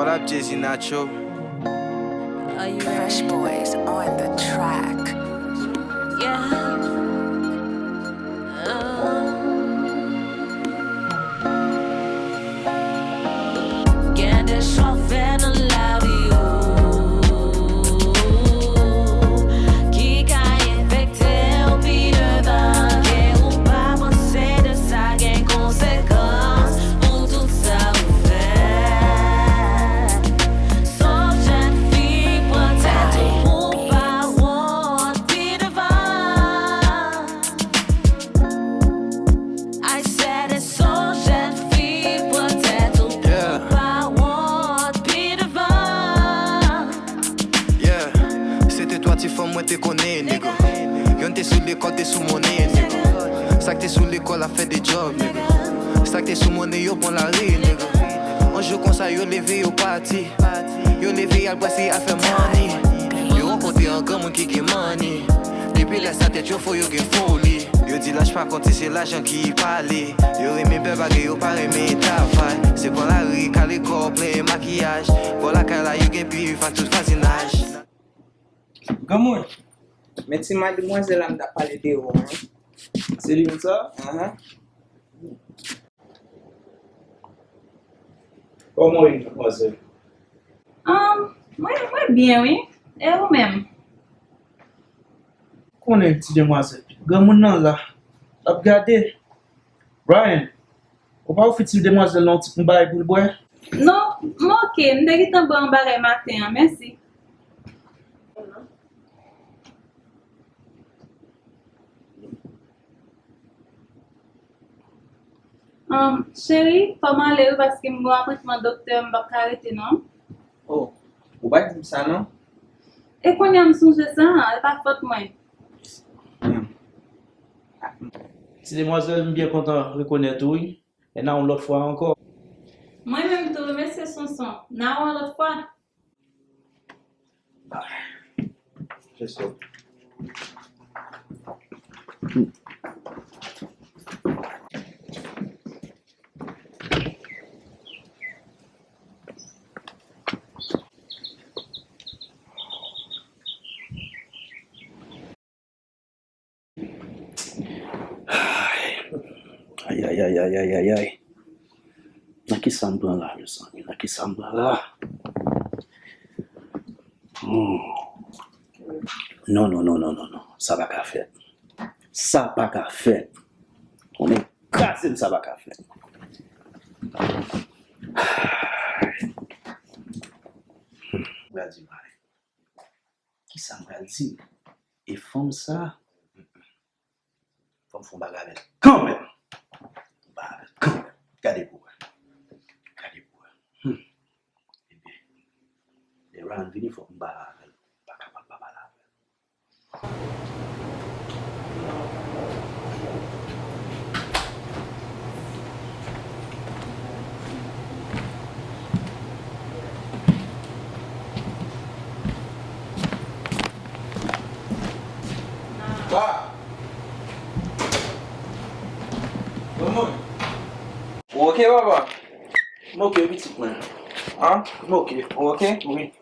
What up, Jay-Z Nacho? Are you Fresh ready? Boys on the track. Yeah. Get the shot and allow you. Qui a infecté au pied de bain. Et ou pas penser de ça, gain conséquence. Pour tout ça vous fait. Sauf jeune fille, peut-être ou pas, ou pied devant. I said it's so jeune fille, peut-être ou Yeah, pas, ou pied devant. yeah. C'était toi, tu femme, moi, t'es connais, nigga. Yon t'es sous l'école, t'es sous monnaie, nigga. Ça que t'es sous l'école, a fait des jobs, nigga. Ça que t'es sous monnaie, yo, prend la rue, nigga. Un jour comme ça, yo levé, yo parti. Yo levé, y'a le boissé, a fait money. Yo rencontré un grand monde qui get money. Depuis la sa tête, yo faut yo get folie. Yo dit lâche pas compter, c'est l'argent qui parle. Yo aimé belle bague, yo pas aimé travail. C'est pour la rue, qu'à l'école, plein maquillage. Pour la cara, yo get puis, fa tout fasinage. Gamoun, men ti mademoiselle am da pale de ou, C'est lui ça? Comment est mademoiselle? Moi bien, oui. Et vous-même? Qu'on est petit demoiselle? Gamoun nan là. A regardé. Brian, ou pas fait petit demoiselle non petit bail pour le boire? Non, moi ok, m'de ki tan bon bagay matin, merci. Chérie, pas mal parce que moi après mon docteur m'a pas arrêté non. Oh, ou ba di sa non? Et quand y a me songe ça, c'est pas faute moi. Petit demoiselle bien content de reconnaître oui. Et là on l'autre fois encore. Moi-même tout remercier son son. Na l'autre fois. C'est ça. Aïe, aïe, aïe, aïe, aïe, aïe, aïe. Dans qui ça me prend là, je sens? Dans qui ça me prend là? Non, non, non, non, non, non. Ça va qu'à faire. Ça pas qu'à faire. On est cassé, ça va qu'à faire. Vas-y, Marie. Qui ça me dit? Et femme ça? Femme font bagarre. Quand même! Gardez-vous. Gardez-vous. Eh bien, les rangs viennent pour me battre. Pas capable de battre. Ba! Gamoun, ou ok baba? Ok, petit point. Hein? Ok. Ou ok? Oui.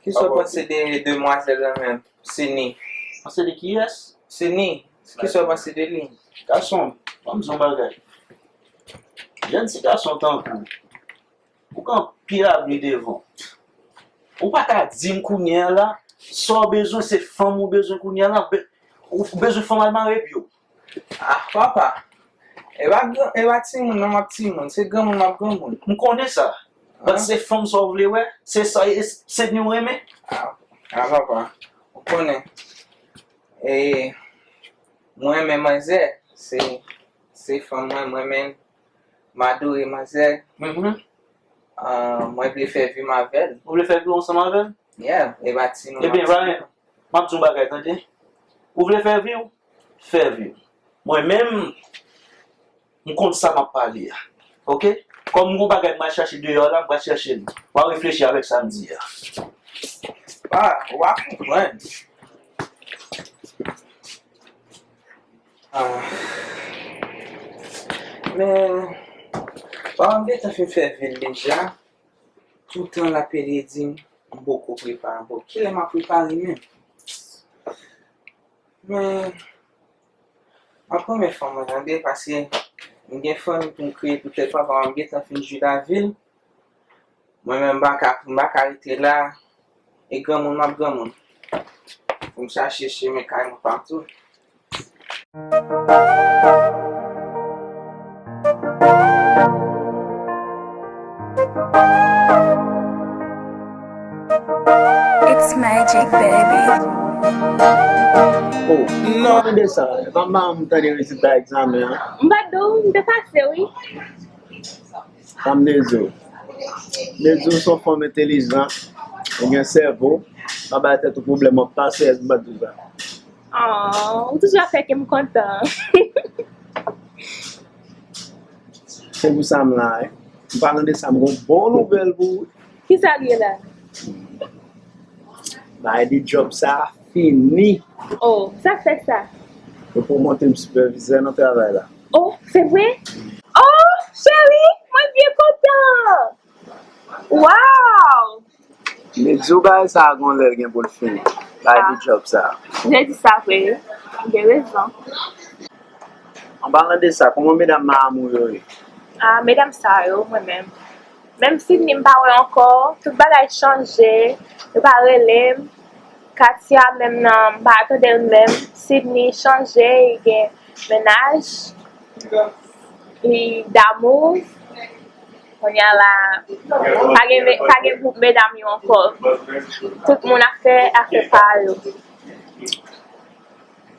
Ki so pense de demoiselle la men? Sini. C'est de qui est? Sini, ki so pense de li? Garçon, comme son bagage. Je ne sais pas son temps pour. Pourquoi pire abri devant? Ou pas qu'à dire qu'on là, sans besoin c'est femme ou besoin qu'on là, ou besoin femme à marier bio. Ah, papa. E ba ti moun nan map ti moun, se gan moun map gan moun. On connaît ça. Parce que c'est femme sauve les ouais, c'est ça, c'est nous aimer. Ah, papa, ou konen. E, mwen men maze, se fam mwen men madou e maze, mwen ple fè vi mavel. Vous voulez faire plus ensemble avec? Yeah, e ba ti moun. Eh bien, Ryan, ma petite bagage, attendez. Vous voulez faire vivre? Faire vivre. Moi-même, je compte ça m'a parlé. Ok? Comme vous bagage m'a chercher dehors là, va chercher. On va réfléchir avec samedi. Ah, ou a kompren. Men, pa mwen ta fin fè vil deja. tout le temps la pele di beaucoup préparé. Bon, qui m'a préparé même? Mais la première fois, moi, j'ai parce que j'ai fait pour créer peut-être pas quand j'ai fin de la ville. Moi-même, je vais arrêter là et grand monde. Pour me chercher chez mes carrément partout. It's magic, baby. Oh, non de sa, maman mwen tade rezultat examen an. Mbado, mde pase, oui. Am Nezo. Nezo son femme intelligent, ou gen servo, pa ba tèt ou problem an pase es mbadou za. Oh, ou toujou a fè ke m kontan. Se vous sam la, m palan de sa m gon bon nouvel pou. Ki sa liye la? Ba di job sa fini. Oh, sa fè sa. Yo pou monte m superviseur nan travay la. Oh, c'est vrai? Oh, chérie, moi bien content. Wow! Nezo ba sa gon lèl gen pou l fini. Ba di job sa. J'ai dit ça, oui. J'ai raison. An palan de sa, koman medan ma amou yo e? Ah, mesdames, ça, moi-même. Même si je ne pas encore, tout bagage changé. Je pas relève. Katia, même, non, pas attendre même. Sydney changé, il y a ménage. Et d'amour. On y a là. Pas de groupe mesdames encore. Tout le monde a fait par eux.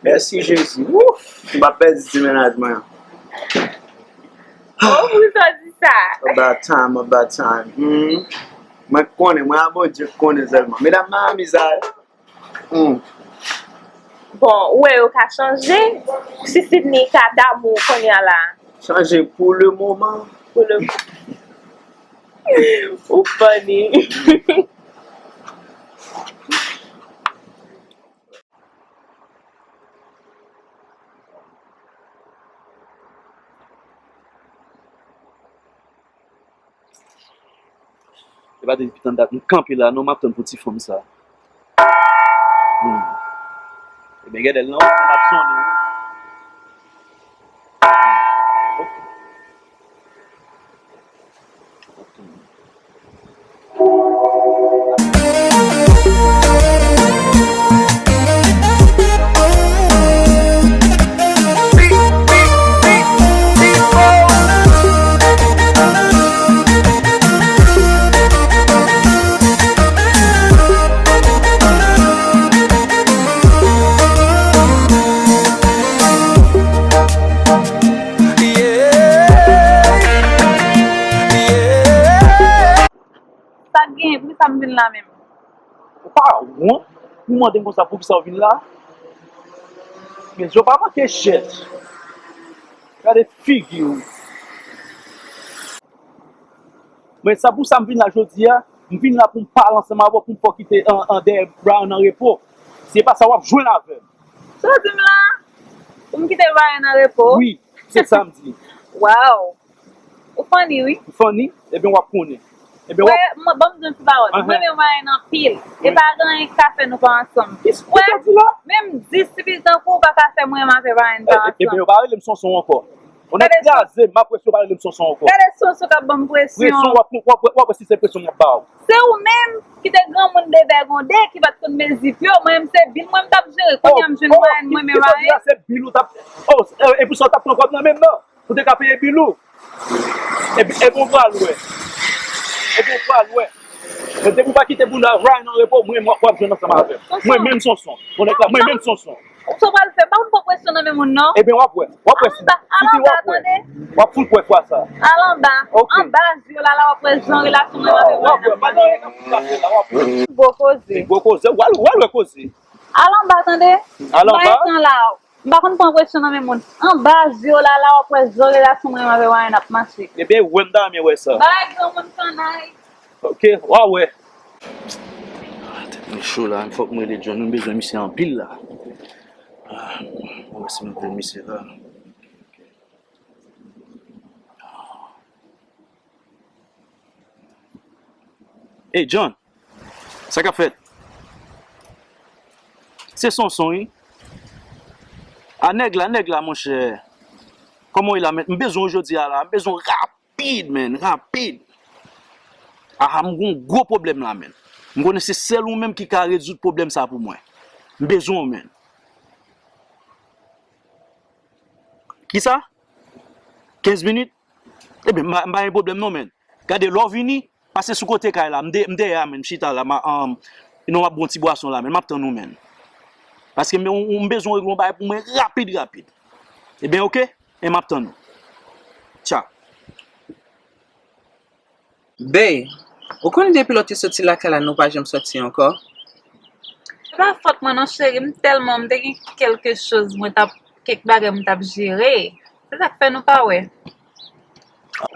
Merci Jésus. Ouf, tu m'as perdu ce ménagement. Oh, vous avez dit ça? About time. Mwen konen, mwen abon Dieu konen zelman. Mesdames, ma amizade. Bon, ouais, on a changé. Si Sydney a d'amour qu'on y a là. Changé pour le moment. Pour le... Ou funny. E ba de pitan dat nou kampi la, nou map ton pou ti fom sa. E ben gade lan, an ap son nou. Ça gagne, pour ça me vient là même. Ou pa ouan, pou manden kon sa pou ki sa ou vin la. Men jo pa manke chet. Kade figi ou. Men sa pou sa m vin la jodi ya, m vin la pou m pal ansama avò pou m fokite an de Brown an repo. Se pa sa wap jwen avèm. Ça dit là, pour me quitter Ryan en repos. Oui, se samedi. Wow. Ou funny, oui. Fani, e ben wap konen. E ben Ouais, wap... moi, bon, je ne sais pas. Moi, je vais en pile. Et pas grand café, nous pas ensemble. Ouais, même 10 civils d'un coup, pas café, moi, je vais Ryan pas E ben ensemble. yo ba rele m son ankor. On a krasé, ma presyon ba rele m son ankor. Quelle est ce que bonne pression? Presyon wap si se presyon m ba ou. C'est ou-même qui te grand monde de vergonde qui va te mettre mes zipio. Moi-même, c'est bien. Moi-même, t'as géré. Quand je me Ryan, moi-même, Ryan. Se bilou tap... Oh, e pou sa tap pran kop nan men nan. Pou te ka peye bilou. E bon pral wè. Men te pou pa kite pou la Ryan nan repo, mwen wap jwen nan sa ma avè. Mwen menm son son. Mwen menm son son. Ça va le faire. Pas pour pression dans mes moun, non? E ben wap wè. Wap wè si. Allons bas, attendez. Wap fout wè kwa sa. Allons bas. Ok. En bas, je là, là, après, j'en relation avec Wap wè. Pa nan yon fout la fè la wap wè. Beau causer. Gwo koze. Wal wè koze. Allons bas, attendez. Allons bas. Là. Par contre, pas pression dans mes moun. En bas, je là, là, après, j'en relation avec Ryan a marché. E ben wèm da mè wè sa. Bye, grand moun kanay. Ok, wap wè. Mè chou la, fòk mwen le John, mwen bezwen misè an pil la. Mwen wè se mwen ple misè la. Hey John, ça qu'a fait? C'est son son, oui? Ah, nèg là, mon cher. Comment il a mis? Besoin aujourd'hui là, besoin rapide, man, rapide. Ah, m'gon gros problème là, man. M'gon c'est seul ou même qui ka résoudre problème ça pour moi. Besoin, man. Qui ça? 15 minutes? Eh bien, pas un problème non, man. Regardez, l'or vini, passez sous côté kay là, m'de ya, man, chita là, non m'a bon petit boisson là, man, m'attend nous, man. Parce que on besoin de un pour moi rapide. Eh bien, ok? Et m'attend nous. Ciao. Bey, ou kon depi lo te soti la kala nou pa jem soti ankor? Pa fote mwen nan chéri, m telman m degi quelque chose mwen tap, kek bagay m tap jere. Se sak fe nou pa we.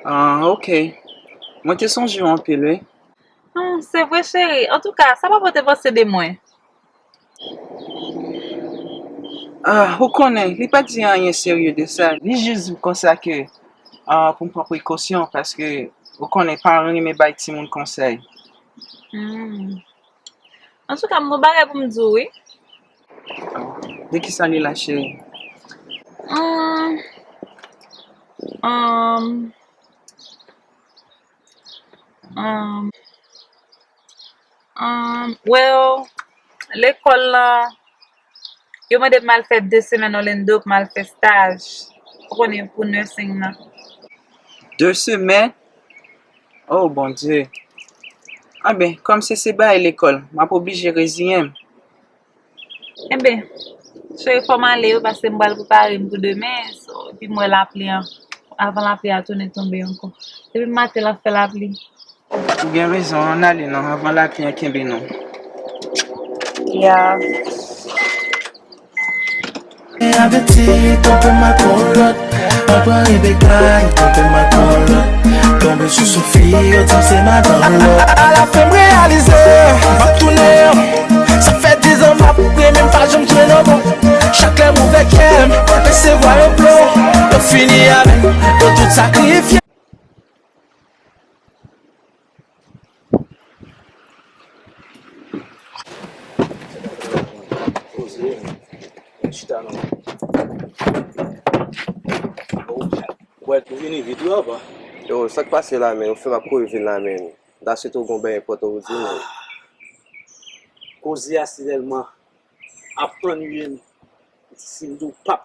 Ah, ok. Mwen te sonji an pil, we. Se vwe chéri, en tout ka, sa pa pote vose de mwen. Ah, ou konen, li pa di an yen serye de sa. Li jiz konsa ke, pou m pran prekosyon, paske ou konen pan reni me bay ti moun konsey. En tout ka, m bagay pou m djou, we. De ki sa li la chéri? Well, l'école là, yo m'a de mal fait 2 semaines au lendo pour mal fait stage. Pour konen pour nursing là. 2 semaines? Oh, bon Dieu. Ah ben, kom se bay l'ekol, ma pou oblige reziyem. Eh ben, chéri faut m'aller parce que m'bral préparer pour demain, so, puis moi l'appli avant l'appli à tourner tomber encore. Depuis matin la fait l'appli. Ou gen rezon, an ale nan, avan la pi an kembe non. Yeah. Appétit, tombe ma colotte. Papa et bécaille, tombe ma colotte. Tombe sous Sophie, autant c'est ma dans à la fin réaliser, va tourner. Ça fait 10 ans, ma poupée, même pas je me traîne au bon. Chaque lèvre mauvais qu'aime, laissez voir le plomb. On finit avec, de tout sacrifier. Ouais, tu viens vite là, bah. Yo, sak pase la men, ou fe ma kou vin la men. Da se tou gon ben importe ou di men. Kozi asidèlement. Apprendre une. Si nous pas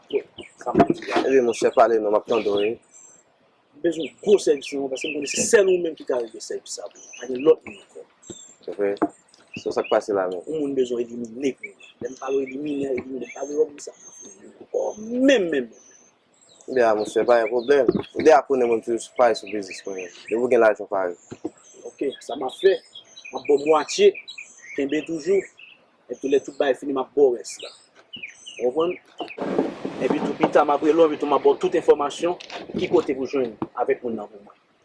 ça m'a dit. Ewe mon chef pale non, m'ap tando e. Besoin de gros service parce que c'est celle ou même qui arrive de service ça. Il y a l'autre Se fe, so sak pase la men. on a besoin d'éliminer. Même pas éliminer, pas de ça. Même. De a mon chef, pa yon problem. De a konen moun tou faye sou bizis konen. De vou gen la yon faye. OK, ça m'a fait. Ma bon moitié, kembe toujours. Et tout les tout bail fini ma bon reste là. On comprend? Et puis tout pita m'a pris l'homme et tout m'a bon toute information qui côté vous joindre avec mon nom.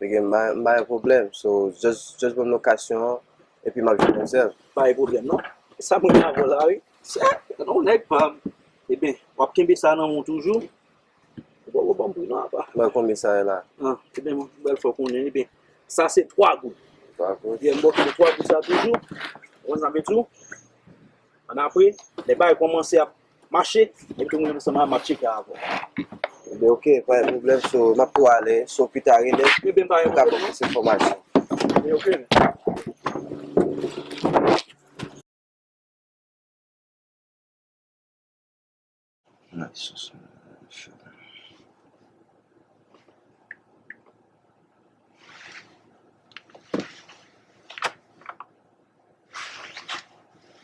De gen ba yon problem. So, just bon lokasyon, e pi ma vin kon sel. Pas de problème non. Ça moi avant là oui. On n'est pas. Eh bien, on kembe ça dans mon toujours. Bon non pas. Mwen konbi sa yon la. Ah, eh bien mon belle fois qu'on est bien. Ça c'est 3 gouttes. Bien bon que 3 gouttes ça toujours. On en met tout. On après, les bails commencent à marcher et puis on commence à marcher avant. De ok, pa yon problem. So, ma pou ale, so pi ta rele. Eh bien pas Yon ka bon se informasyon. mais OK.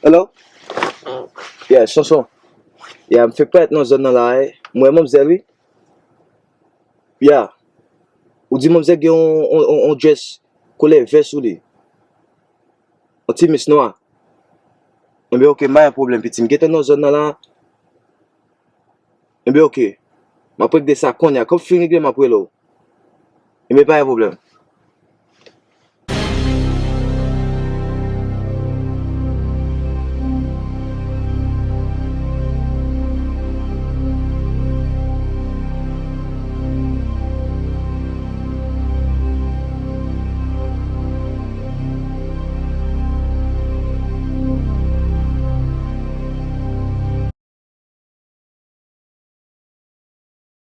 Hello? Yeah, son. Yeah, m fe pet nan zon nan la e. Mwen mzè lwi? Yeah. Ou di mzè gen on dress kole vest ou li? On ti mis noa? Mbe ok, ma yon problem piti. M gete nan zon nan la. Mbe ok. Ma prek de sa konya. Kop fin regle ma pre lo. Mbe pa yon problem.